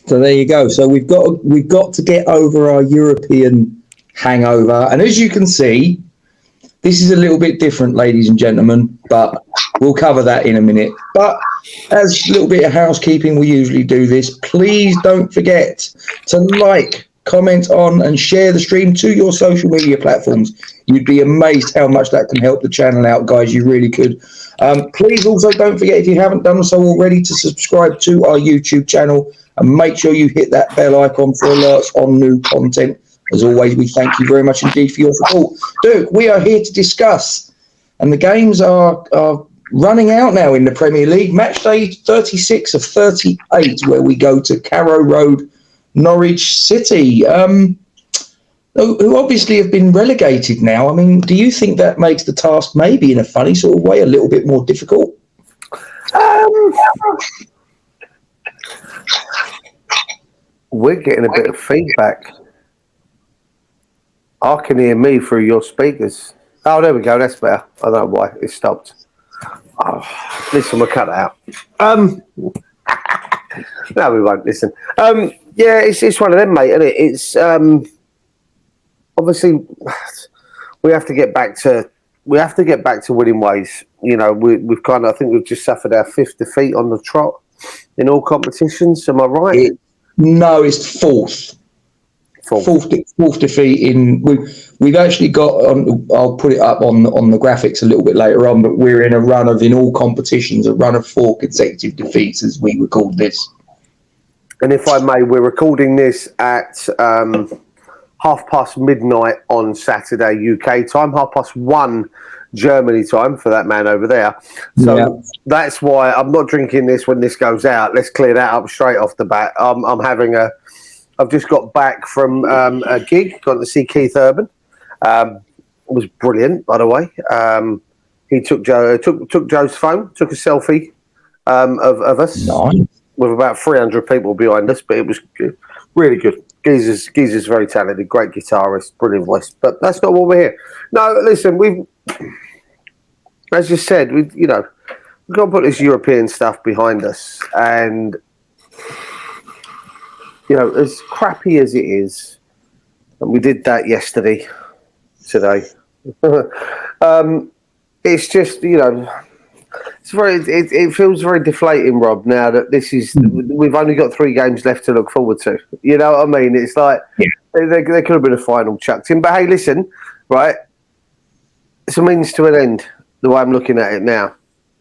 So there you go. So we've got to get over our European hangover, and as you can see, this is a little bit different, ladies and gentlemen, but we'll cover that in a minute. But as a little bit of housekeeping, we usually do this. Please don't forget to like, comment on, and share the stream to your social media platforms. You'd be amazed how much that can help the channel out, guys. You really could. Please also don't forget, if you haven't done so already, to subscribe to our YouTube channel and make sure you hit that bell icon for alerts on new content. As always, we thank you very much indeed for your support. Duke, we are here to discuss, and the games are running out now in the Premier League. Matchday 36 of 38, where we go to Carrow Road, Norwich City, who obviously have been relegated now. I mean, do you think that makes the task, maybe in a funny sort of way, a little bit more difficult? We're getting a bit of feedback. I can hear me through your speakers. Oh, there we go. That's better. I don't know why it stopped. Oh, listen, we'll cut it out. No, we won't listen. Yeah, it's one of them, mate, isn't it? It's obviously we have to get back to winning ways. You know, we've kind of, I think we've just suffered our 5th defeat on the trot in all competitions. Am I right? No, it's fourth defeat in. We've actually got. I'll put it up on the graphics a little bit later on. But we're in a run of, in all competitions, a run of 4 consecutive defeats as we record this. And if I may, we're recording this at midnight on Saturday UK time, 1:30 Germany time for that man over there. So That's why I'm not drinking this when this goes out. Let's clear that up straight off the bat. I've just got back from a gig, got to see Keith Urban. It was brilliant, by the way. He took Joe's phone, took a selfie of us. Nice. With about 300 people behind us, but it was good, really good. Geezer's very talented, great guitarist, brilliant voice. But that's not what we're here. No, listen, as you said, we've got to put this European stuff behind us. And, as crappy as it is, and we did that today, it's just, it feels very deflating, Rob, now that we've only got 3 games left to look forward to. You know what I mean? It's like there could have been a final chucked in. But hey, listen, right? It's a means to an end. The way I'm looking at it now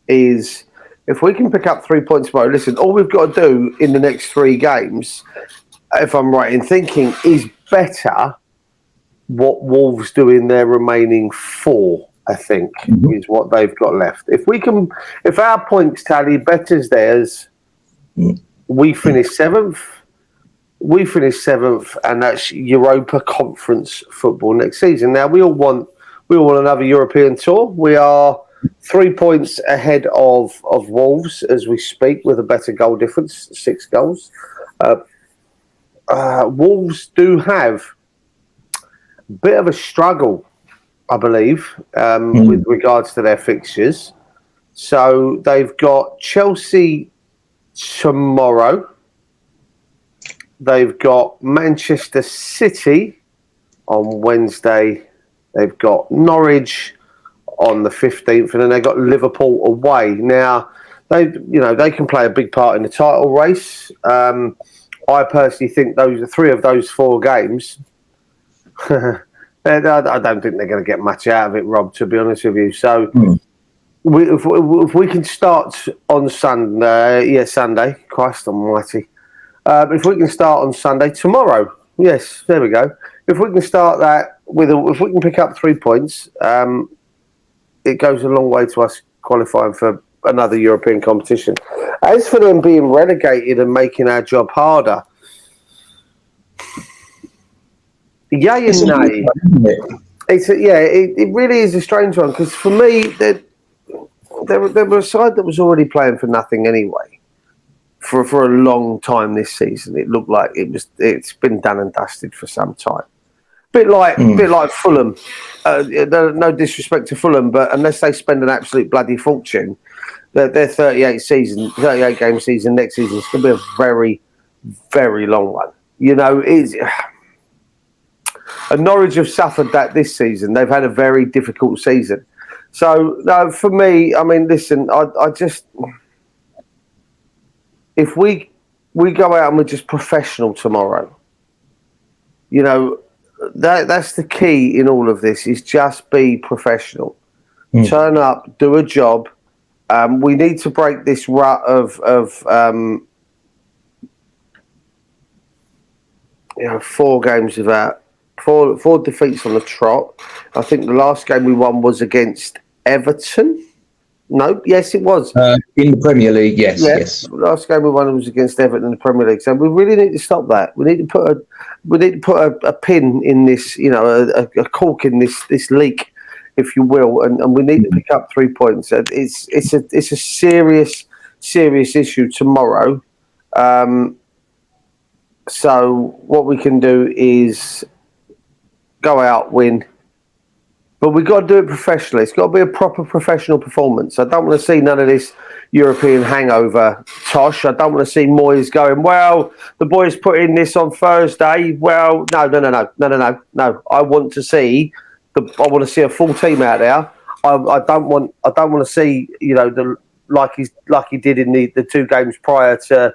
is, if we can pick up 3 points tomorrow, listen, all we've got to do in the next 3 games, if I'm right in thinking, is better what Wolves do in their remaining 4. I think is what they've got left. If our points tally betters theirs, we finish 7th. We finish 7th, and that's Europa Conference football next season. Now we all want another European tour. We are 3 points ahead of Wolves as we speak, with a better goal difference, 6 goals. Wolves do have a bit of a struggle, I believe, with regards to their fixtures. So they've got Chelsea tomorrow. They've got Manchester City on Wednesday. They've got Norwich on the 15th, and then they've got Liverpool away. Now, they can play a big part in the title race. I personally think those 3 of those 4 games. I don't think they're going to get much out of it, Rob, to be honest with you. So if we can start on Sunday, Christ almighty. If we can start on Sunday, tomorrow, yes, there we go. If we can start that, if we can pick up 3 points, it goes a long way to us qualifying for another European competition. As for them being relegated and making our job harder, yay and nay. It really is a strange one, because for me, they were a side that was already playing for nothing anyway. For a long time this season, it looked like it's been done and dusted for some time. Bit like Fulham. No disrespect to Fulham, but unless they spend an absolute bloody fortune, their 38 game season next season is going to be a very, very long one. And Norwich have suffered that this season. They've had a very difficult season. So, no, for me, I mean, listen, I just... If we go out and we're just professional tomorrow, that's the key in all of this, is just be professional. Turn up, do a job. We need to break this rut of 4 games without... Four defeats on the trot. I think the last game we won was against Everton. No, yes, it was in the Premier League. Yes, yes. The last game we won was against Everton in the Premier League. So we really need to stop that. We need to put a pin in this, a cork in this leak, if you will, and we need to pick up 3 points. It's a serious issue tomorrow. So what we can do is go out, win, but we've got to do it professionally. It's got to be a proper professional performance. I don't want to see none of this European hangover tosh. I don't want to see Moyes going, well, the boys put in this on Thursday. Well, no. I want to see a full team out there. I don't want to see like he did in the 2 games prior to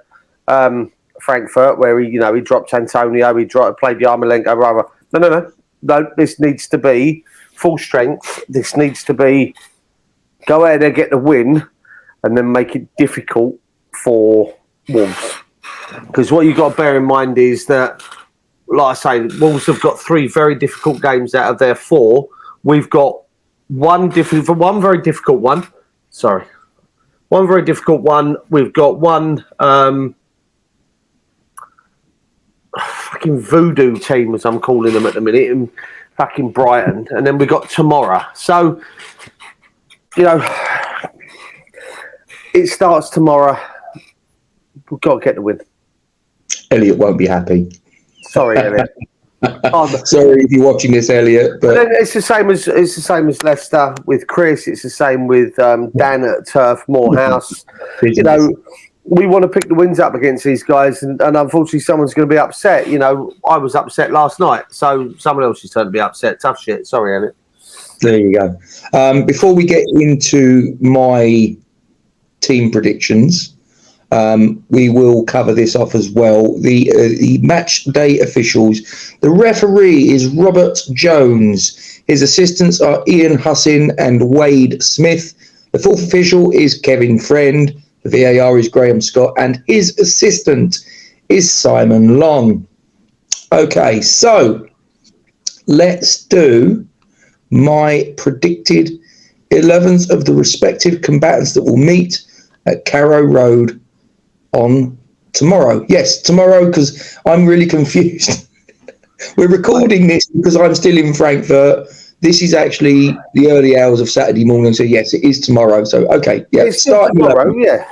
Frankfurt, where he dropped Antonio, played Yarmolenko. No, this needs to be full strength. This needs to be go out there, get the win, and then make it difficult for Wolves. Because what you've got to bear in mind is that, like I say, Wolves have got 3 very difficult games out of their 4. We've got one very difficult one. One very difficult one. We've got one fucking voodoo team, as I'm calling them at the minute, in fucking Brighton, and then we got tomorrow. So, it starts tomorrow. We've got to get the win. Elliot won't be happy. Sorry, Elliot. Sorry if you're watching this, Elliot. But it's the same as Leicester with Chris. It's the same with Dan at Turf Moorhouse. We want to pick the wins up against these guys, and unfortunately, someone's going to be upset. I was upset last night, so someone else is going to be upset. Tough shit. Sorry, Elliot. There you go. Before we get into my team predictions, we will cover this off as well. The match day officials. The referee is Robert Jones. His assistants are Ian Hussin and Wade Smith. The fourth official is Kevin Friend. The VAR is Graham Scott, and his assistant is Simon Long. Okay, so let's do my predicted 11th of the respective combatants that will meet at Carrow Road on tomorrow. Yes, tomorrow, because I'm really confused. We're recording this because I'm still in Frankfurt. This is actually the early hours of Saturday morning, so yes, it is tomorrow. So, okay, yeah, it's start tomorrow, yeah.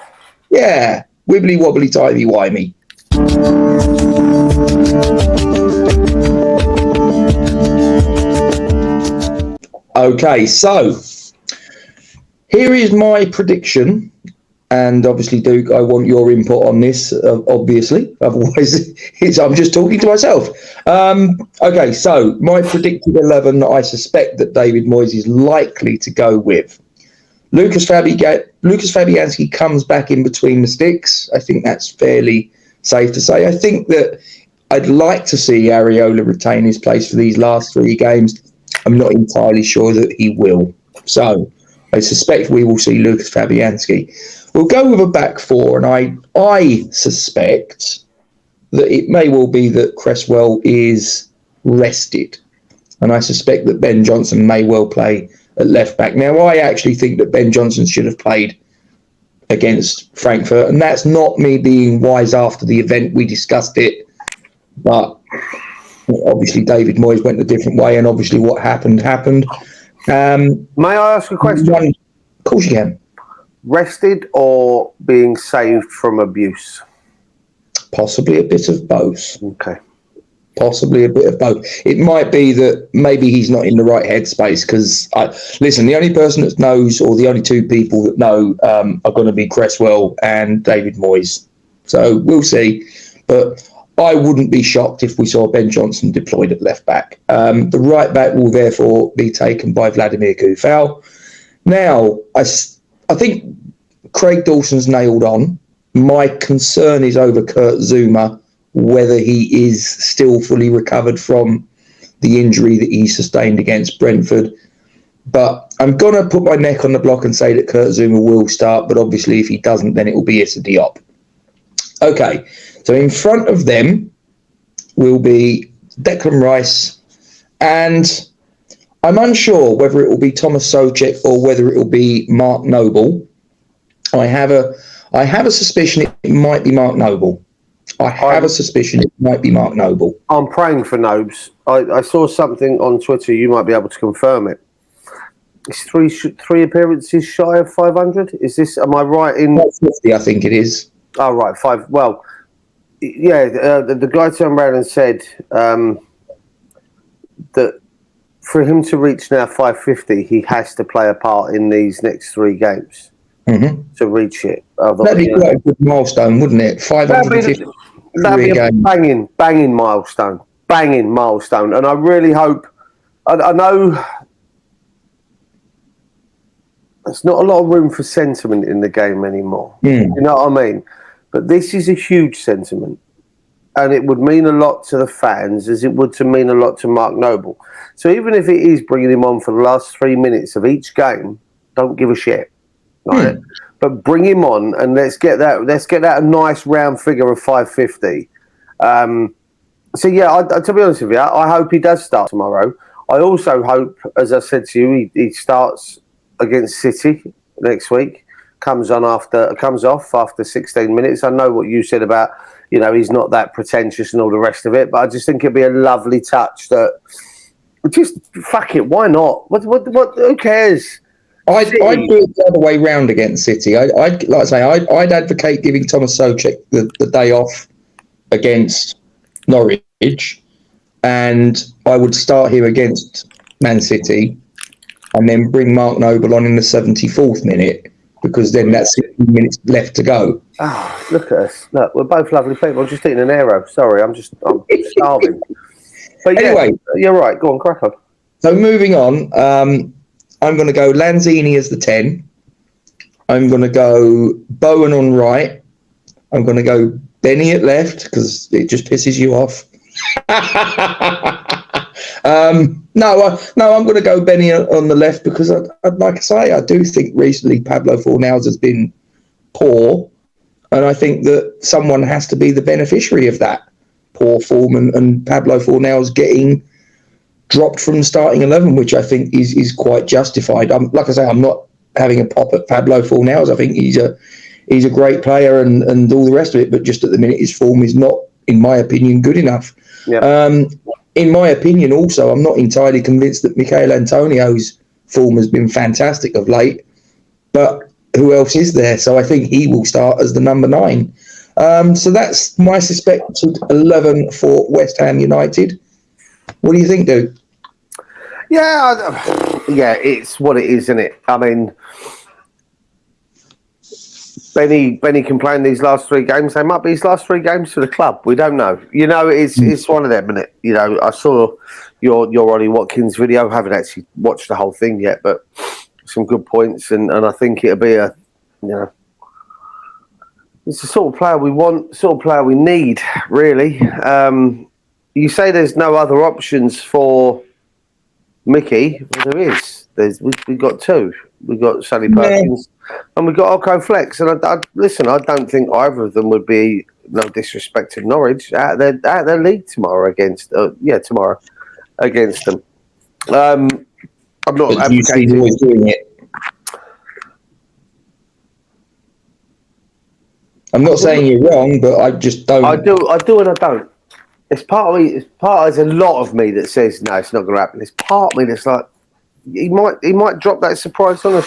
Yeah, wibbly wobbly timey wimey. Okay, so here is my prediction, and obviously, Duke, I want your input on this. Obviously, otherwise, I'm just talking to myself. Okay, so my predicted 11 that I suspect that David Moyes is likely to go with. Lucas Fabianski comes back in between the sticks. I think that's fairly safe to say. I think that I'd like to see Areola retain his place for these last 3 games. I'm not entirely sure that he will. So I suspect we will see Lucas Fabianski. We'll go with a back 4, and I suspect that it may well be that Cresswell is rested. And I suspect that Ben Johnson may well play at left back. Now, I actually think that Ben Johnson should have played against Frankfurt, and that's not me being wise after the event. We discussed it, but obviously David Moyes went a different way, and obviously what happened. May I ask a question? Of course you can. Rested or being saved from abuse? Possibly a bit of both. Okay. Possibly a bit of both. It might be that maybe he's not in the right headspace, because, listen, the only person that knows, or the only 2 people that know, are going to be Cresswell and David Moyes. So we'll see. but I wouldn't be shocked if we saw Ben Johnson deployed at left back. The right back will therefore be taken by Vladimir Kufal. Now, I think Craig Dawson's nailed on. My concern is over Kurt Zouma, whether he is still fully recovered from the injury that he sustained against Brentford. But I'm going to put my neck on the block and say that Kurt Zouma will start, but obviously if he doesn't, then it will be Issa Diop. Okay, so in front of them will be Declan Rice, and I'm unsure whether it will be Thomas Souček or whether it will be Mark Noble. I have a suspicion it might be Mark Noble. I have a suspicion it might be Mark Noble. I'm praying for Nobes. I saw something on Twitter. You might be able to confirm it. It's three appearances shy of 500. Is this? Am I right in? 50, I think it is. Oh, right, 5. Well, yeah. The guy turned around and said that for him to reach now 550, he has to play a part in these next 3 games to reach it. That'd be quite a good milestone, wouldn't it? 550. That'd be a banging milestone. Banging milestone. And I really hope. I know. There's not a lot of room for sentiment in the game anymore. You know what I mean? But this is a huge sentiment. And it would mean a lot to the fans as it would to mean a lot to Mark Noble. So even if it is bringing him on for the last 3 minutes of each game, don't give a shit. Right? But bring him on and let's get that a nice round figure of 550. So yeah, to be honest with you, I hope he does start tomorrow. I also hope, as I said to you, he starts against City next week, comes off after 16 minutes. I know what you said about, he's not that pretentious and all the rest of it, but I just think it'd be a lovely touch that just fuck it, why not? What who cares? I'd do it the other way round against City. I'd advocate giving Thomas Souček the day off against Norwich, and I would start him against Man City and then bring Mark Noble on in the 74th minute, because then that's 15 minutes left to go. Oh, look at us. Look, we're both lovely people. I'm just eating an Aero. Sorry, I'm starving. But anyway, you're right. Go on, crack on. So moving on, I'm going to go Lanzini as the 10. I'm going to go Bowen on right. I'm going to go Benny at left because it just pisses you off. No, I'm going to go Benny on the left because, like I say, I do think recently Pablo Fornals has been poor, and I think that someone has to be the beneficiary of that poor form, and Pablo Fornals getting dropped from the starting 11, which I think is quite justified. Like I say, I'm not having a pop at Pablo Fornals. I think he's a great player and all the rest of it, but just at the minute his form is not, in my opinion, good enough. Yep. In my opinion, also, I'm not entirely convinced that Michail Antonio's form has been fantastic of late, but who else is there? So I think he will start as the number 9. So that's my suspected 11 for West Ham United. What do you think, dude? Yeah, it's what it is, isn't it? I mean, Benny can play in these last 3 games. They might be his last 3 games for the club. We don't know. It's one of them, isn't it? I saw your Ollie Watkins video. I haven't actually watched the whole thing yet, but some good points, and I think it'll be it's the sort of player we want, sort of player we need, really. You say there's no other options for Mickey. Well, there is. We've got 2. We've got Sally Perkins and we've got Oko Flex. And I don't think either of them would be, no disrespect to Norwich, out of their league tomorrow against them. I'm not advocating. You see doing it. I'm not saying you're wrong, but I just don't. I do and I don't. It's part of me. There's a lot of me that says no, it's not going to happen. There's part of me that's like, he might drop that surprise on us.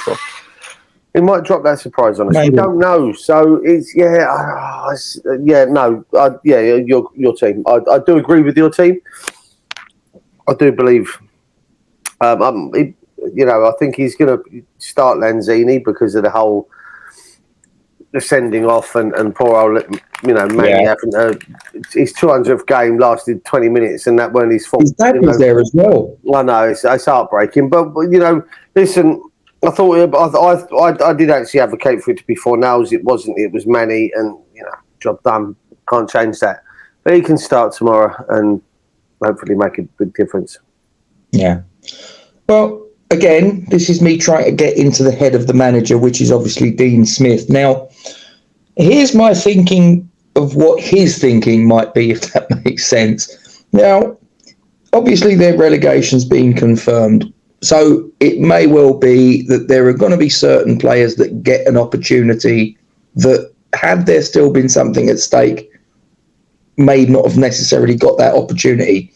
He might drop that surprise on us. Maybe. We don't know. So it's your team. I do agree with your team. I do believe. I think he's going to start Lanzini because of the whole sending off and poor old Manny having his 200th game lasted 20 minutes, and that weren't his fault. His dad was there as well. I know it's heartbreaking, but listen. I thought I did actually advocate for it to be 4 nails. It wasn't. It was Manny, and job done. Can't change that. But he can start tomorrow and hopefully make a big difference. Yeah. Well, again, this is me trying to get into the head of the manager, which is obviously Dean Smith. Now, here's my thinking of what his thinking might be, if that makes sense. Now, obviously their relegation's been confirmed. So it may well be that there are going to be certain players that get an opportunity that, had there still been something at stake, may not have necessarily got that opportunity.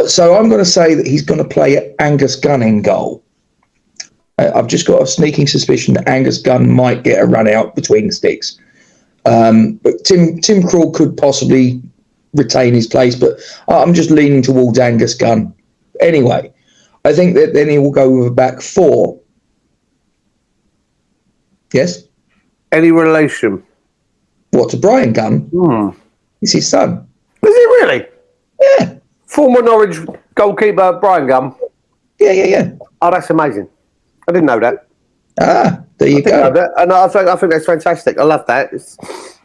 So I'm going to say that he's going to play Angus Gunn in goal. I've just got a sneaking suspicion that Angus Gunn might get a run out between the sticks. But Tim Krul could possibly retain his place, but I'm just leaning towards Angus Gunn. Anyway, I think that then he will go with a back 4. Yes? Any relation? What, to Brian Gunn? It's his son. Is he really? Yeah. Former Norwich goalkeeper Brian Gunn. Yeah. Oh, that's amazing. I didn't know that. There you go. And I think that's fantastic. I love that.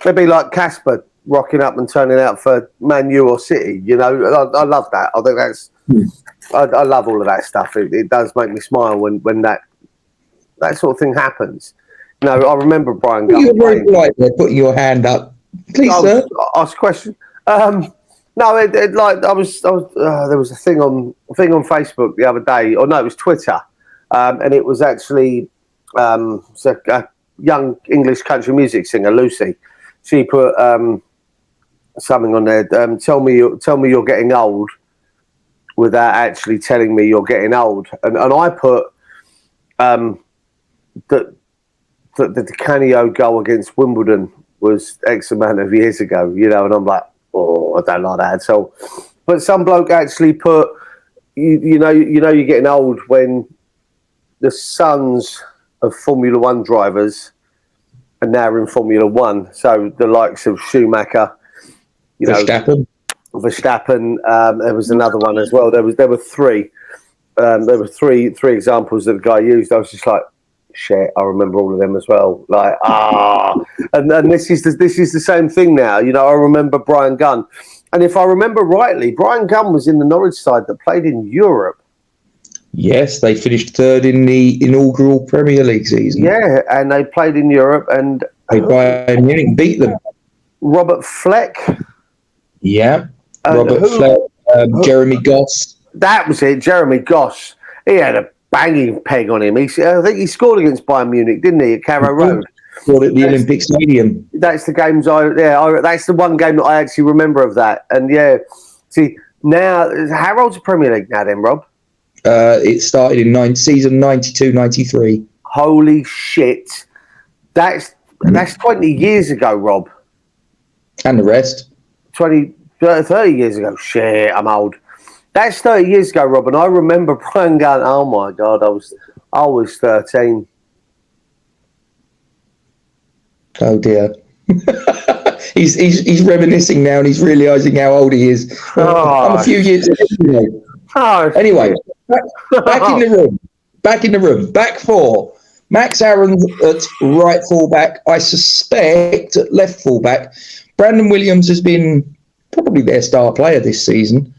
It'd be like Casper rocking up and turning out for Man U or City. I love that. I think that's... I love all of that stuff. It does make me smile when that sort of thing happens. I remember Brian Gunn. You're very polite there, putting your hand up. Please, sir. Ask a question. No, there was a thing on Facebook the other day, or no, it was Twitter, and it was actually a young English country music singer, Lucy. She put something on there. Tell me you're getting old, without actually telling me you're getting old. And I put that the Canio goal against Wimbledon was X amount of years ago, and I'm like, oh, I don't like that at all. But some bloke actually put, you're getting old when the sons of Formula One drivers are now in Formula One. So the likes of Schumacher, Verstappen. There was another one as well. There were 3. There were three examples that the guy used. I was just like, shit, I remember all of them as well. Like, and this is the same thing now. I remember Brian Gunn, and if I remember rightly, Brian Gunn was in the Norwich side that played in Europe. Yes, they finished 3rd in the inaugural Premier League season. Yeah, and they played in Europe, and Bayern Munich beat them. Robert Fleck. Yeah, Robert Fleck, Jeremy Goss. That was it, Jeremy Goss. He had a banging peg on him. I think he scored against Bayern Munich, didn't he, at Carrow Road? Scored at the Olympic Stadium. That's the games that's the one game that I actually remember of that. And see, now, how old's the Premier League now then, Rob? It started in season 92-93. Holy shit. That's 20 years ago, Rob. And the rest. 30 years ago. Shit, I'm old. That's 30 years ago, Rob, and I remember Brian Gunn. Oh my God, I was 13. Oh dear. he's reminiscing now, and he's realising how old he is. I'm a few years ahead. Anyway, back in the room. Back 4. Max Aaron at right fullback. I suspect at left fullback. Brandon Williams has been probably their star player this season,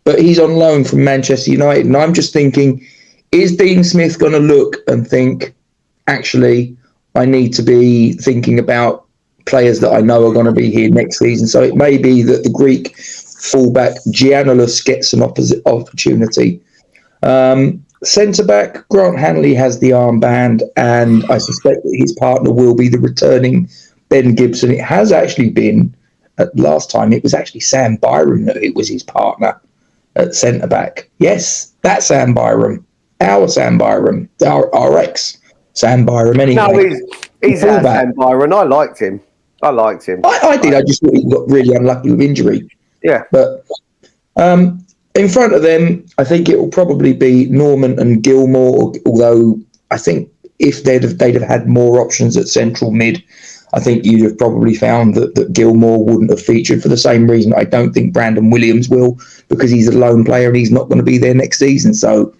but he's on loan from Manchester United. And I'm just thinking, is Dean Smith going to look and think, actually, I need to be thinking about players that I know are going to be here next season? So it may be that the Greek fullback Giannoulis gets an opportunity. Centre-back, Grant Hanley has the armband, and I suspect that his partner will be the returning Ben Gibson. It has actually been, last time, it was actually Sam Byram that it was his partner at centre-back. Yes, that Sam Byram. Our Sam Byram. Our ex Sam Byram, anyway. No, he's our Sam Byram. I liked him. I did. I just thought he got really unlucky with injury. Yeah. But in front of them, I think it will probably be Norman and Gilmore, although I think if they'd have had more options at central mid, I think you'd have probably found that Gilmore wouldn't have featured for the same reason. I don't think Brandon Williams will, because he's a lone player and he's not going to be there next season. So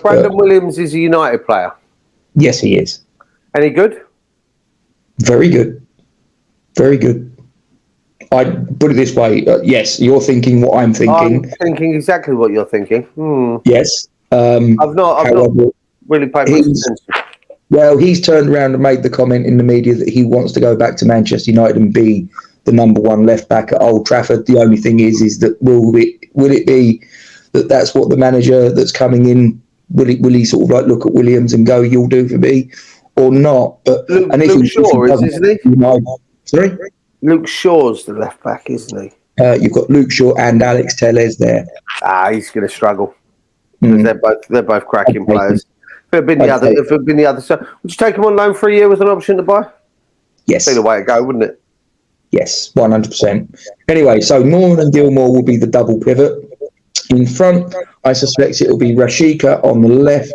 Brandon Williams is a United player. Yes, he is. Any good? Very good. Very good. I'd put it this way. Yes, you're thinking what I'm thinking. I'm thinking exactly what you're thinking. Yes. I've not really paid much attention. Well, he's turned around and made the comment in the media that he wants to go back to Manchester United and be the number one left back at Old Trafford. The only thing is that will it be that's what the manager that's coming in, will he sort of like look at Williams and go, you'll do for me, or not? But Luke Shaw isn't he? Sorry? Luke Shaw's the left back, isn't he? You've got Luke Shaw and Alex Tellez there. He's going to struggle. They're both cracking players. If it had been the other side, would you take him on loan for a year with an option to buy? Yes. That'd be the way to go, wouldn't it? Yes, 100%. Anyway, so Norman and Gilmore will be the double pivot. In front, I suspect it will be Rashika on the left,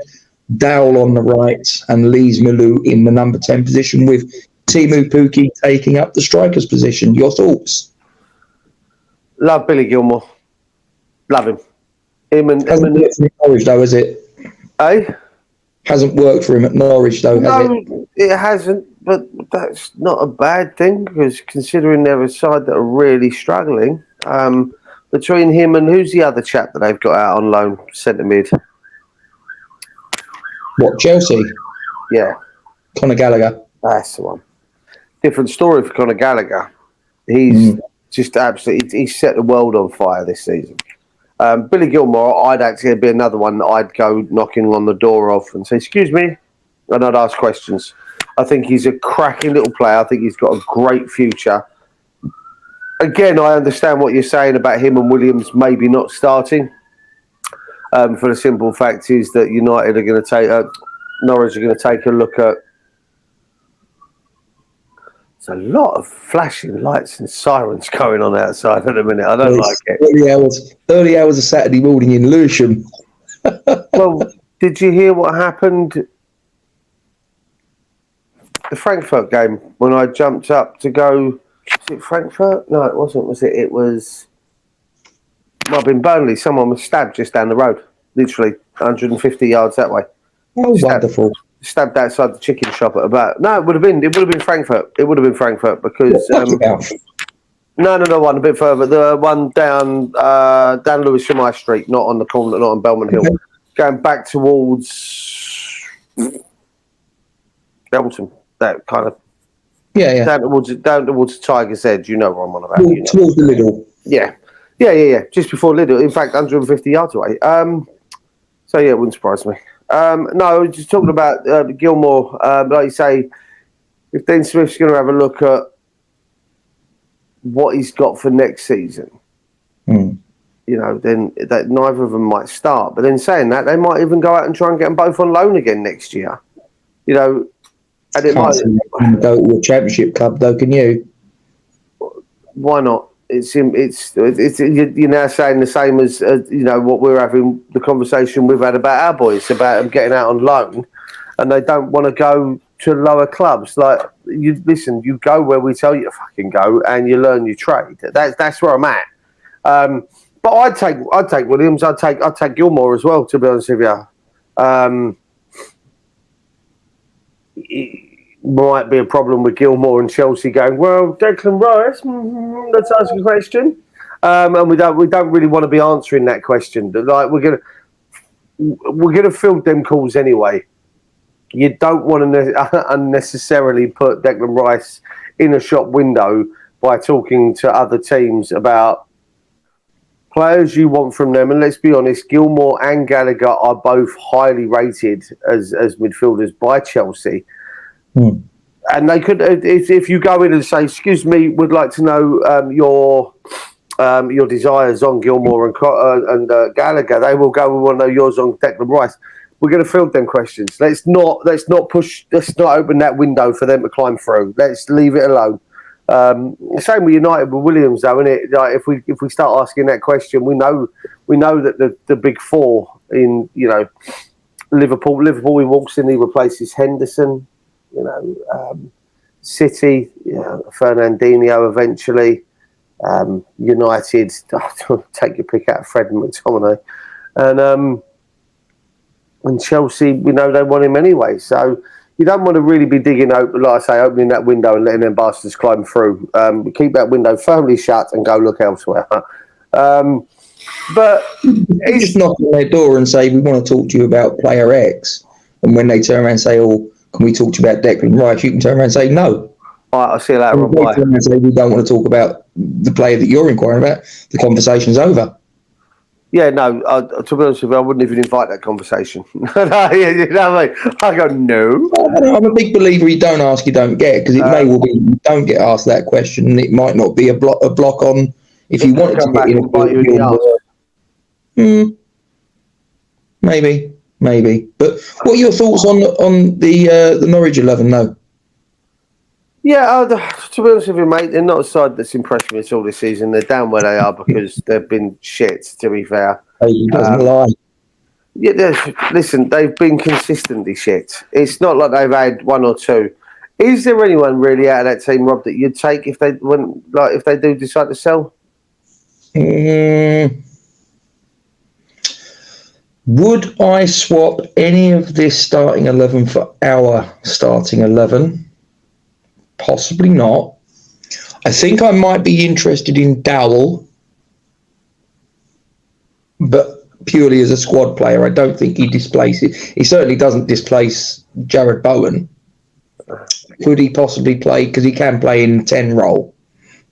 Dowell on the right, and Lees Malou in the number 10 position, with Timu Pukki taking up the striker's position. Your thoughts? Love Billy Gilmore. Love him. Hasn't worked for him at Norwich, though, has it? Hasn't worked for him at Norwich, though, has it? No, it hasn't, but that's not a bad thing, because considering they're a side that are really struggling, between him and who's the other chap that they've got out on loan, centre mid? What, Chelsea? Yeah. Conor Gallagher. That's the one. Different story for Conor Gallagher. He's just absolutely, he's set the world on fire this season. Billy Gilmore, I'd actually be another one that I'd go knocking on the door of and say, excuse me, and I'd ask questions. I think he's a cracking little player. I think he's got a great future. Again, I understand what you're saying about him and Williams maybe not starting. For the simple fact is that United are going to take, Norwich are going to take a look at. There's a lot of flashing lights and sirens going on outside at the minute. I don't like it. Early hours of Saturday morning in Lewisham. Well, did you hear what happened? The Frankfurt game, when I jumped up to go. Was it Frankfurt? No, it wasn't. Was it? It was. Might have been Burnley. Someone was stabbed just down the road, literally 150 yards that way. Oh, wonderful! Stabbed outside the chicken shop at about. No, it would have been Frankfurt. It would have been Frankfurt because. No, one a bit further. The one down Lewisham High Street, not on the corner, not on Belmont Hill, going back towards Belton. That kind of. Yeah. Down towards Tiger's Edge. You know what I'm on about. Towards the Lidl. Yeah. Just before Lidl. In fact, 150 yards away. So yeah, it wouldn't surprise me. No, just talking about Gilmore. Like you say, if Dean Smith's going to have a look at what he's got for next season, then that neither of them might start. But then saying that, they might even go out and try and get them both on loan again next year. And it might go to a championship club, though. Can you? Why not? It's you're now saying the same as what we're having the conversation we've had about our boys about them getting out on loan, and they don't want to go to lower clubs. Like you go where we tell you to fucking go, and you learn your trade. That's where I'm at. But I'd take Williams. I'd take Gilmore as well. To be honest with you, it might be a problem with Gilmore and Chelsea going, well, Declan Rice, let's ask a question. And we don't really want to be answering that question. Like we're gonna field them calls anyway. You don't want to unnecessarily put Declan Rice in a shop window by talking to other teams about players you want from them. And let's be honest, Gilmore and Gallagher are both highly rated as midfielders by Chelsea. And they could, if you go in and say, "Excuse me, would like to know your desires on Gilmore and Gallagher," they will go, "We want to know yours on Declan Rice." We're going to field them questions. Let's not open that window for them to climb through. Let's leave it alone. Same with United with Williams, though, isn't it? Like if we start asking that question, we know that the big four in Liverpool, he walks in, he replaces Henderson. City, Fernandinho eventually. United, take your pick out of Fred and McTominay. And Chelsea, we know they want him anyway. So you don't want to really be digging open, like I say, opening that window and letting them bastards climb through. Keep that window firmly shut and go look elsewhere. But you just knock on their door and say, we want to talk to you about player X. And when they turn around and say, oh, can we talk to you about Declan Rice? You can turn around and say, no. All right, I'll see you later. And say, we don't want to talk about the player that you're inquiring about. The conversation's over. Yeah, no, to be honest with you, I wouldn't even invite that conversation. You know what I mean? I go, no. I'm a big believer you don't ask, you don't get, because it may well be you don't get asked that question, and it might not be a block on if you wanted to get in. Maybe. But what are your thoughts on the Norwich 11, though? Yeah, to be honest with you, mate, they're not a side that's impressed me at all this season. They're down where they are because they've been shit, to be fair. He doesn't lie. Yeah, listen, they've been consistently shit. It's not like they've had one or two. Is there anyone really out of that team, Rob, that you'd take if they do decide to sell? Would I swap any of this starting 11 for our starting 11? Possibly not. I think I might be interested in Dowell, but purely as a squad player. I don't think he displaces. He certainly doesn't displace Jared Bowen. Could he possibly play, because he can play in 10 role,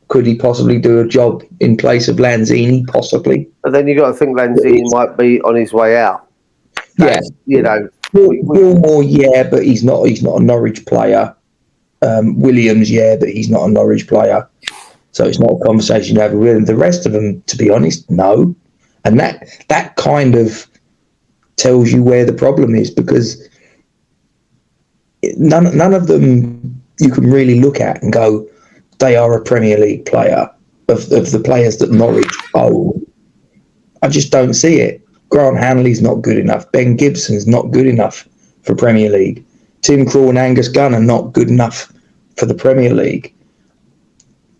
could he possibly do a job in place of Lanzini? Possibly. But then you've got to think Lanzini might be on his way out. That's, Gilmore, but he's not a Norwich player. Williams, but he's not a Norwich player. So it's not a conversation to have with him. The rest of them, to be honest, no. And that kind of tells you where the problem is, because none of them you can really look at and go, they are a Premier League player of the players that Norwich own. I just don't see it. Grant Hanley's not good enough. Ben Gibson's not good enough for Premier League. Tim Krul and Angus Gunn are not good enough for the Premier League.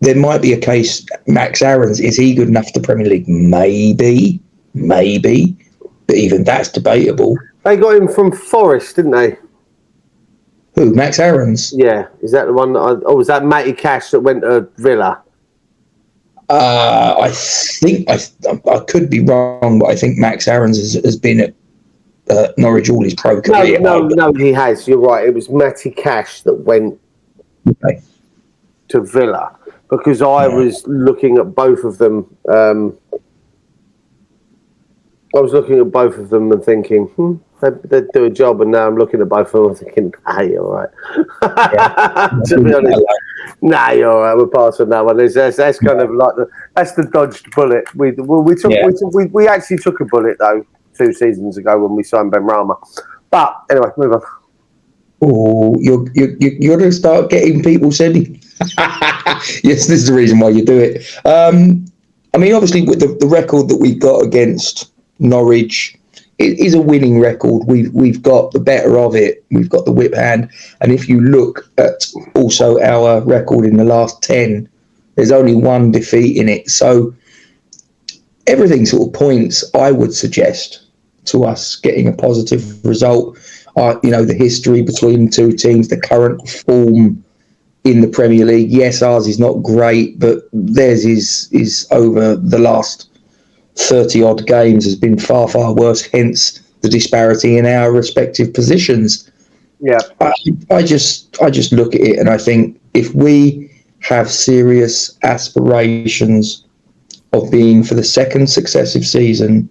There might be a case, Max Aarons, is he good enough for the Premier League? Maybe. But even that's debatable. They got him from Forest, didn't they? Who, Max Aarons? Yeah. Is that the one was that Matty Cash that went to Villa? I think, I could be wrong, but I think Max Aarons has been at Norwich all his pro career. No, he has. You're right. It was Matty Cash that went to Villa, because I was looking at both of them. I was looking at both of them and thinking, they'd do a job, and now I'm looking at both of them and thinking, you're all right. To be honest, you're all right. We're passing that one. That's kind of like that's the dodged bullet. We actually took a bullet though 2 seasons ago when we signed Ben Rama. But anyway, move on. Oh, you're going to start getting people sending. Yes, this is the reason why you do it. I mean, obviously, with the record that we've got against Norwich, it is a winning record. We've got the better of it. We've got the whip hand. And if you look at also our record in the last 10, there's only 1 defeat in it. So everything sort of points, I would suggest, to us getting a positive result. The history between the two teams, the current form in the Premier League. Yes, ours is not great, but theirs is over the last 30 odd games has been far, far worse. Hence the disparity in our respective positions. Yeah, I just look at it and I think if we have serious aspirations of being, for the second successive season,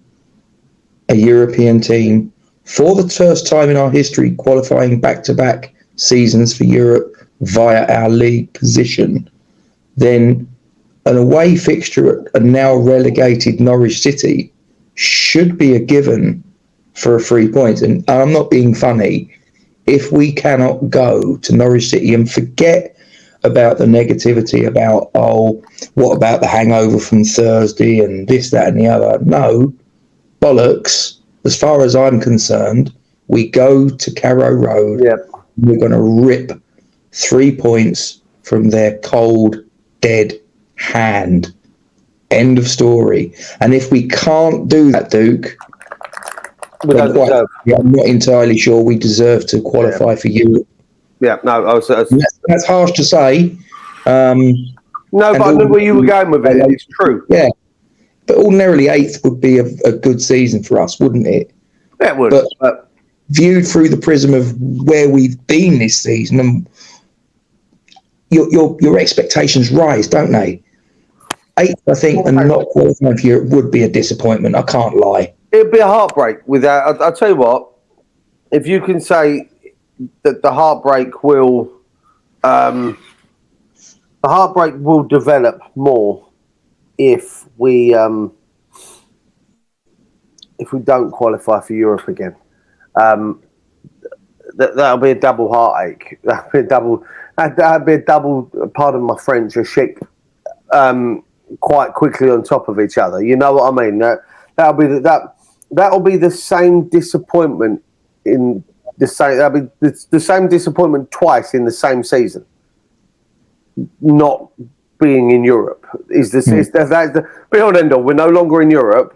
a European team, for the first time in our history, qualifying back-to-back seasons for Europe via our league position, then an away fixture at a now relegated Norwich City should be a given for a 3 points. And I'm not being funny. If we cannot go to Norwich City and forget about the negativity about, what about the hangover from Thursday and this, that and the other? No, bollocks. As far as I'm concerned, we go to Carrow Road. Yep. We're going to rip 3 points from their cold, dead hand. End of story. And if we can't do that, Duke, We don't deserve. I'm not entirely sure we deserve to qualify for Europe. Yeah, no, that's harsh to say. No, but I know where you were going with it, and it's true. Yeah, but ordinarily 8th would be a good season for us, wouldn't it? Yeah, it would. But viewed through the prism of where we've been this season, and your expectations rise, don't they? 8th, I think, and not qualifying for Europe would be a disappointment. I can't lie. It'd be a heartbreak. Without, I'll tell you what. If you can say that the heartbreak will develop more if we don't qualify for Europe again. That'll be a double heartache. That'll be a double. Pardon my French, a shake. Quite quickly on top of each other. You know what I mean? That'll be the same disappointment in the same. That'll be the same disappointment twice in the same season. Not being in Europe is the be all end all. We're no longer in Europe,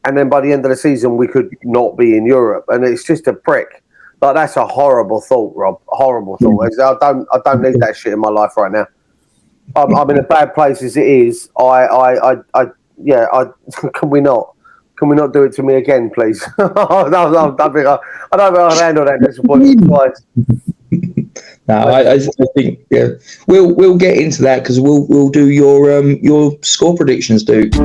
and then by the end of the season we could not be in Europe, and it's just a prick. Like, that's a horrible thought, Rob. Horrible thought. I don't need that shit in my life right now. I'm in a bad place as it is. Can we not? Can we not do it to me again, please? I don't think I'll handle that disappointment twice. No, I think we'll get into that because we'll do your score predictions, Duke.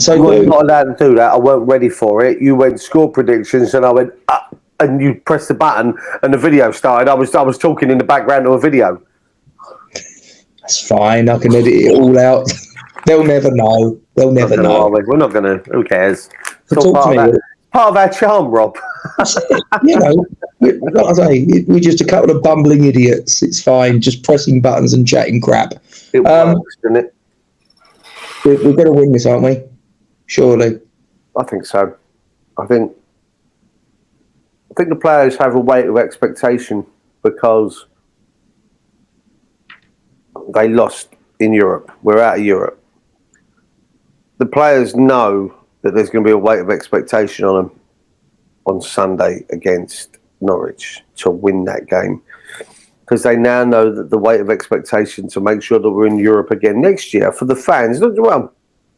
So you're not allowed to do that. I weren't ready for it. You went score predictions, and I went up, and you pressed the button, and the video started. I was talking in the background of a video. That's fine. I can edit it all out. They'll never know. They'll never know. We're not going to. Who cares? So talk to me. Part of our charm, Rob. You know, like I say, we're just a couple of bumbling idiots. It's fine, just pressing buttons and chatting crap. It works, doesn't it? We're going to win this, aren't we? Surely. I think so. I think the players have a weight of expectation because they lost in Europe. We're out of Europe. The players know that there's going to be a weight of expectation on them on Sunday against Norwich to win that game, because they now know that the weight of expectation to make sure that we're in Europe again next year for the fans. Well,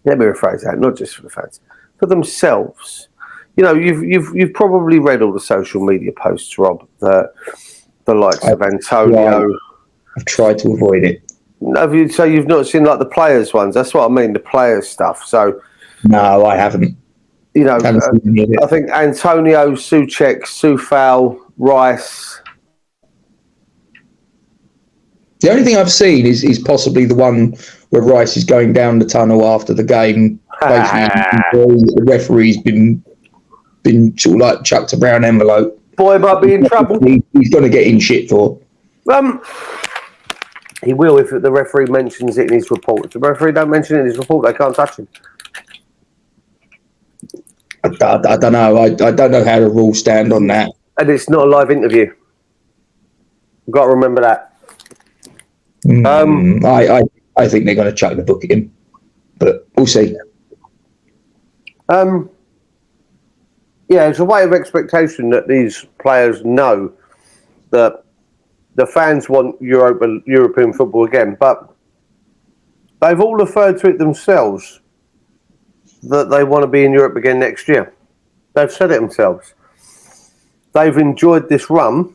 let me rephrase that. Not just for the fans, for themselves. You know, you've probably read all the social media posts, Rob, that the likes of Antonio. I've tried to avoid it. So you've not seen like the players' ones? That's what I mean, the players' stuff. So no, I haven't. You know, I think Antonio, Souček, Soufal, Rice. The only thing I've seen is possibly the one where Rice is going down the tunnel after the game. The referee's been sort of like chucked a brown envelope. Boy might be in trouble. He's going to get in shit for. He will if the referee mentions it in his report. If the referee don't mention it in his report, they can't touch him. I don't know. I don't know how the rules stand on that. And it's not a live interview. You've got to remember that. I think they're going to chuck the book at him, but we'll see. Yeah, it's a way of expectation that these players know that the fans want European football again, but they've all referred to it themselves that they want to be in Europe again next year. They've said it themselves. They've enjoyed this run.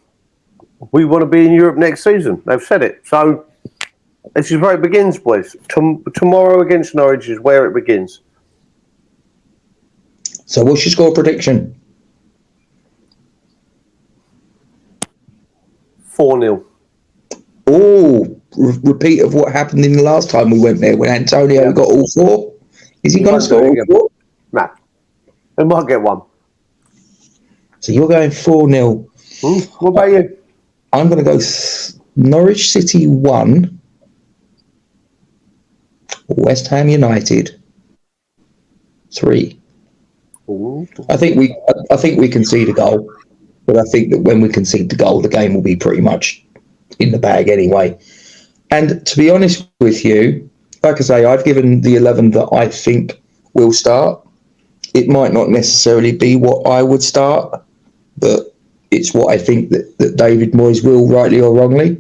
We want to be in Europe next season. They've said it. So this is where it begins, boys. Tomorrow against Norwich is where it begins. So what's your score prediction? 4-0. Oh, repeat of what happened in the last time we went there when Antonio got all four. Is he going to score all four? Nah. They might get one. So you're going 4-0. What about you? I'm going to go Norwich City 1, West Ham United 3. Ooh. I think we concede a goal, but I think that when we concede the goal, the game will be pretty much in the bag anyway. And to be honest with you, like I say, I've given the 11 that I think will start. It might not necessarily be what I would start, but it's what I think that David Moyes will, rightly or wrongly.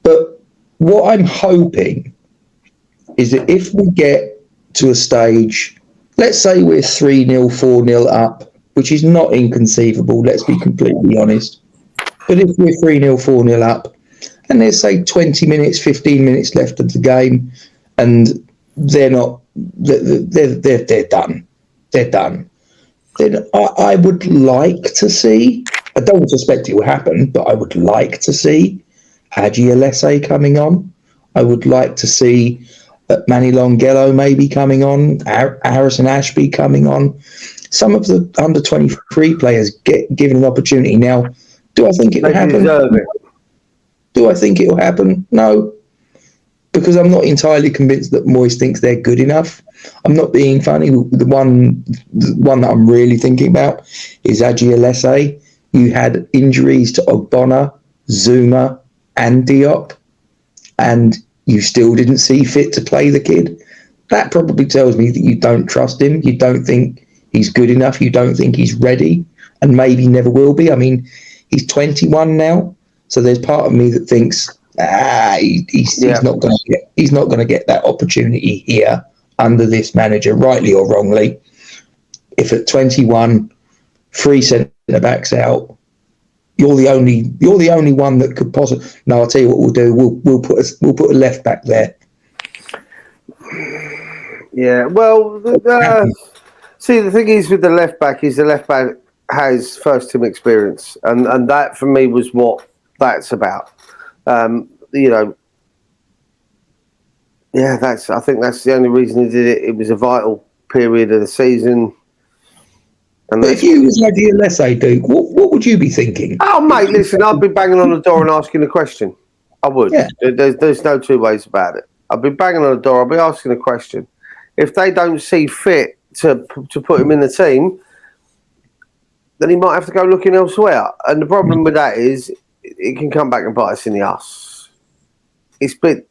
But what I'm hoping is that if we get to a stage, let's say we're 3-0, 4-0 up, which is not inconceivable, let's be completely honest. But if we're 3-0, 4-0 up, and let's say 20 minutes, 15 minutes left of the game, and they're not, they're done. They're done. Then I would like to see, I don't suspect it will happen, but I would like to see Hadji Alese coming on. I would like to see Manny Longello maybe coming on, Harrison Ashby coming on. Some of the under 23 players get given an opportunity. Now, do I think it will happen? Do I think it will happen? No, because I'm not entirely convinced that Moyes thinks they're good enough. I'm not being funny. The one that I'm really thinking about is Hadji Alese. You had injuries to Ogbonna, Zuma, and Diop, and you still didn't see fit to play the kid. That probably tells me that you don't trust him. You don't think he's good enough. You don't think he's ready, and maybe never will be. I mean, he's 21 now, so there's part of me that thinks he's not going to get that opportunity here under this manager, rightly or wrongly. If at 21, 3 centre backs out, you're the only one that could possibly. No, I'll tell you what we'll do. We'll put a left back there. Yeah, well, see, the thing is with the left back is the left back has first team experience, and that for me was what that's about. I think that's the only reason he did it. It was a vital period of the season. And but if you was Hadji Alese, Duke, what would you be thinking? Oh, mate, listen, I'd be banging on the door and asking a question. I would. Yeah. There's no two ways about it. I'd be banging on the door. I'd be asking a question. If they don't see fit to put him in the team, then he might have to go looking elsewhere. And the problem with that is it can come back and bite us in the arse. It's bit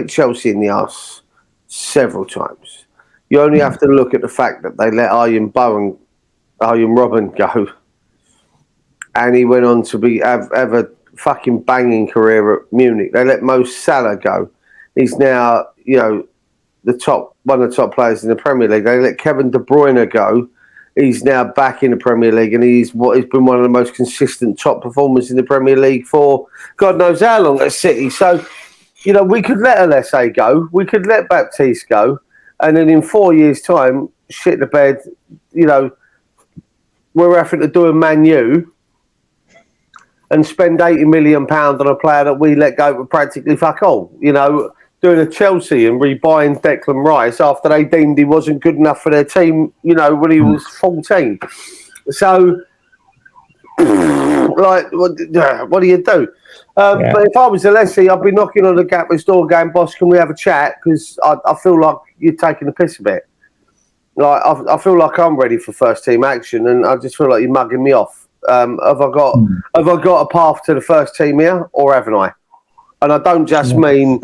Chelsea in the arse several times. You only have to look at the fact that they let Arjen Robben go, and he went on to have a fucking banging career at Munich. They let Mo Salah go. He's now, one of the top players in the Premier League. They let Kevin De Bruyne go. He's now back in the Premier League, and he's been one of the most consistent top performers in the Premier League for God knows how long at City. So, we could let Alese go. We could let Baptiste go. And then in 4 years' time, shit the bed, we're having to do a Man U and spend £80 million on a player that we let go for practically fuck all. Doing a Chelsea and rebuying Declan Rice after they deemed he wasn't good enough for their team, when he was 14. So, what do you do? But if I was Alessi, I'd be knocking on the Gatwick's door going, boss, can we have a chat? Because I feel like you're taking the piss a bit. Like I feel like I'm ready for first team action, and I just feel like you're mugging me off. Have I got a path to the first team here, or haven't I? And I don't just mean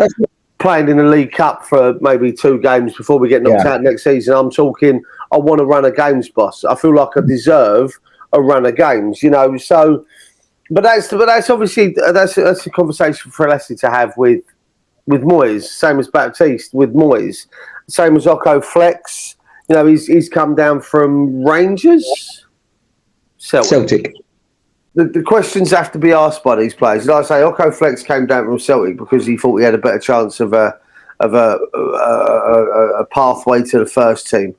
playing in the League Cup for maybe 2 games before we get knocked out next season. I'm talking, I want to run a games, boss. I feel like I deserve a run of games, So, but that's obviously that's a conversation for Alessi to have with Moyes. Same as Baptiste with Moyes. Same as Oko Flex. He's come down from Rangers, Celtic. The questions have to be asked by these players. Like I say, Oko Flex came down from Celtic because he thought he had a better chance of a pathway to the first team.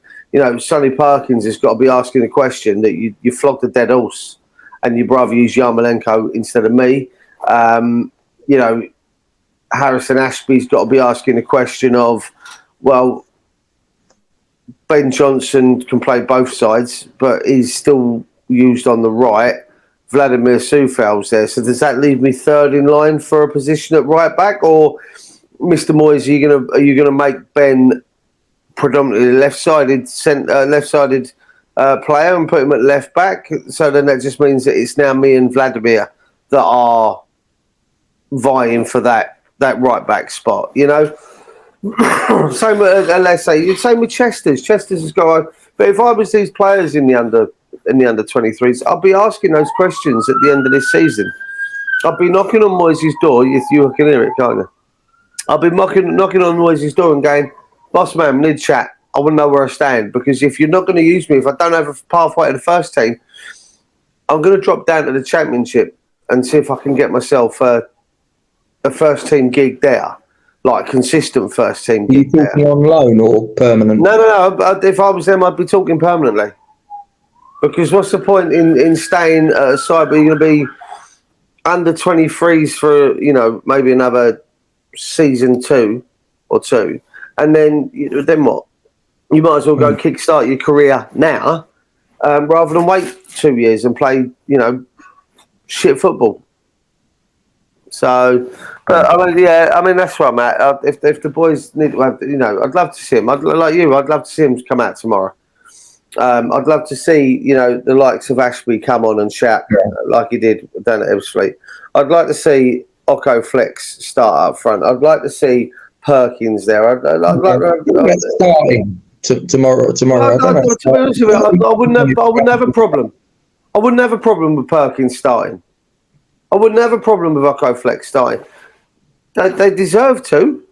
Sonny Perkins has got to be asking the question that you flogged a dead horse and you'd rather use Yarmolenko instead of me. Harrison Ashby's got to be asking the question of, well, Ben Johnson can play both sides, but he's still used on the right. Vladimir Soufal's there. So does that leave me third in line for a position at right back? Or, Mr. Moyes, are you gonna make Ben predominantly left-sided player and put him at left back. So then that just means that it's now me and Vladimir that are vying for that right back spot. You know, same let's say same with Chester's. Chester's has got. But if I was these players in the under 23s, I'd be asking those questions at the end of this season. I'd be knocking on Moyes' door. If you can hear it, can't you? I'd be knocking on Moyes' door and going, "Boss man, we need chat. I want to know where I stand, because if you're not going to use me, if I don't have a pathway to the first team, I'm going to drop down to the Championship and see if I can get myself a first team gig there, like consistent first team gig." Are you talking on loan or permanent? No. If I was them, I'd be talking permanently. Because what's the point in staying at a side where you're going to be under 23s for, you know, maybe another season two, and then what? You might as well go kickstart your career now, rather than wait 2 years and play, you know, shit football. So, I mean, that's where I'm at. If the boys need to have, you know, I'd love to see him. I'd love to see him come out tomorrow. I'd love to see, you know, the likes of Ashby come on and shout like he did down at Ebbsfleet. I'd like to see Occo Flex start up front. I'd like to see Perkins there. I'd like starting tomorrow. I wouldn't have a problem. I wouldn't have a problem with Perkins starting. I wouldn't have a problem with Occo Flex starting. They deserve to.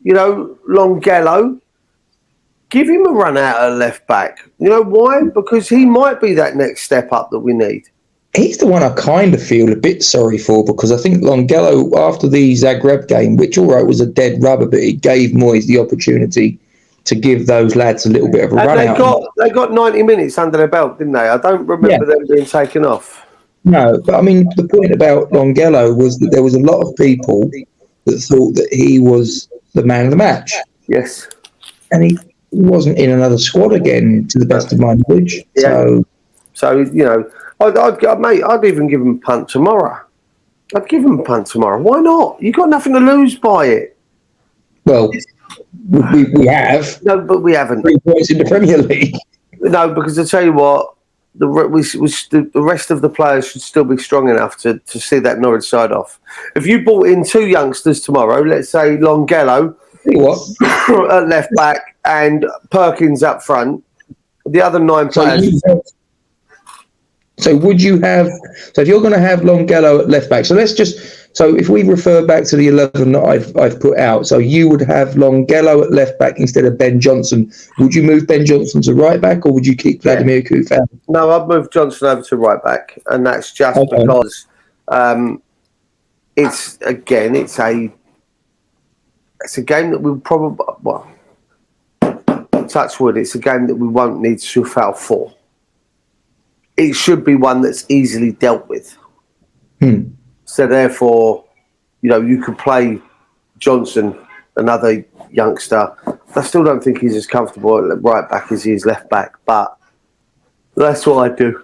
You know, Longello, give him a run out at left back. You know why? Because he might be that next step up that we need. He's the one I kind of feel a bit sorry for, because I think Longello, after the Zagreb game, which all right was a dead rubber, but it gave Moyes the opportunity to give those lads a little bit of a run out. They got 90 minutes under their belt, didn't they? I don't remember them being taken off. No, but I mean, the point about Longello was that there was a lot of people that thought that he was the man of the match. Yes. And he wasn't in another squad again, to the best of my knowledge. Yeah. So you know, I'd even give him a punt tomorrow. I'd give him a punt tomorrow. Why not? You've got nothing to lose by it. Well, we have. No, but we haven't. 3 points in the Premier League. No, because I tell you what, the rest of the players should still be strong enough to see that Norwich side off. If you brought in 2 youngsters tomorrow, let's say Longello at left back and Perkins up front, the other 9 players. So would you have? So if you're going to have Longello at left back, so if we refer back to the 11 that I've put out, so you would have Longello at left back instead of Ben Johnson. Would you move Ben Johnson to right back, or would you keep Vladimir Kufan? No, I'd move Johnson over to right back, and that's just because it's a game that we'll probably touch wood. It's a game that we won't need to foul for. It should be one that's easily dealt with. So therefore, you know, you could play Johnson, another youngster. I still don't think he's as comfortable at right back as he is left back, but that's what I do.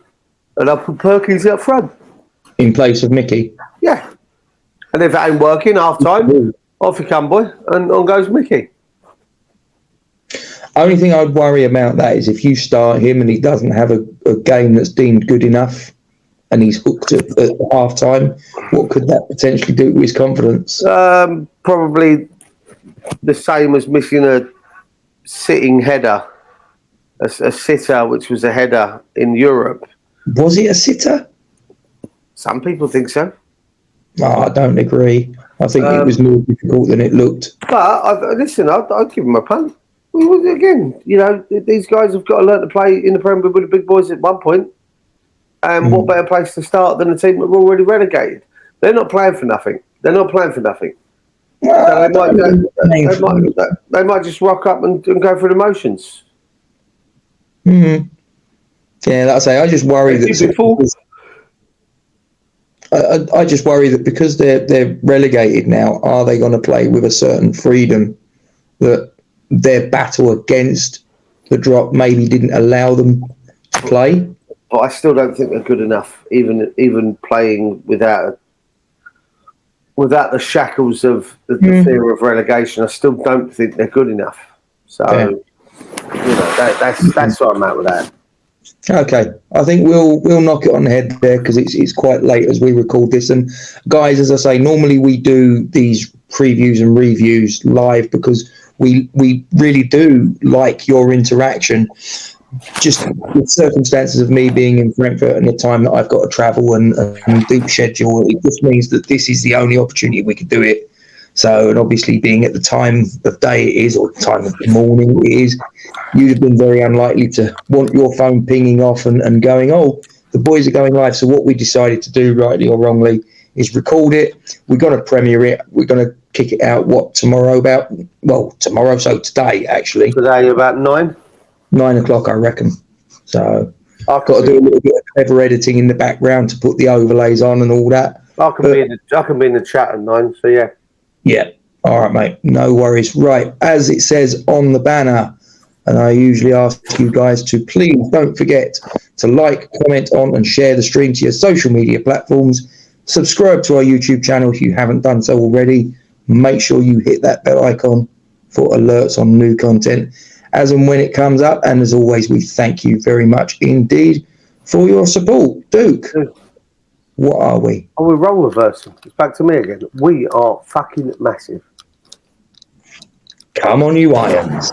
And I'll put Perkins up front. In place of Mickey? Yeah. And if that ain't working, half time, off you come, boy, and on goes Mickey. Only thing I'd worry about that is if you start him and he doesn't have a game that's deemed good enough and he's hooked at half time, what could that potentially do to his confidence? Probably the same as missing a sitting header, a sitter, which was a header in Europe. Was it a sitter? Some people think so. No, I don't agree. I think it was more difficult than it looked. But I'd give him a punt. Again, you know, these guys have got to learn to play in the Premier with the big boys at one point. And what better place to start than a team that were already relegated? They're not playing for nothing. Well, so they might just rock up and go through the motions. Yeah, like I say, I just worry that. I just worry that because they're relegated now, are they going to play with a certain freedom that their battle against the drop maybe didn't allow them to play? But I still don't think they're good enough, even playing without the shackles of the fear of relegation. I still don't think they're good enough. So, you know, that's where I'm at with that. Okay, I think we'll knock it on the head there because it's quite late as we record this. And guys, as I say, normally we do these previews and reviews live because we really do like your interaction. Just the circumstances of me being in Frankfurt and the time that I've got to travel and deep schedule, it just means that this is the only opportunity we could do it. So, and obviously being at the time of day it is, or time of morning it is, you'd have been very unlikely to want your phone pinging off and going, oh, the boys are going live. So what we decided to do, rightly or wrongly, is record it. We're going to premiere it. We're going to kick it out, tomorrow, so today, actually. Today about 9? 9 o'clock, I reckon. So I've got to do a little bit of clever editing in the background to put the overlays on and all that. I can be in the chat at 9, so yeah. Yeah. All right, mate. No worries. Right. As it says on the banner, and I usually ask you guys to please don't forget to like, comment on, and share the stream to your social media platforms. Subscribe to our YouTube channel if you haven't done so already. Make sure you hit that bell icon for alerts on new content as and when it comes up. And as always, we thank you very much indeed for your support. Duke, what are we? Oh, we're role reversing. It's back to me again. We are fucking massive. Come on, you irons.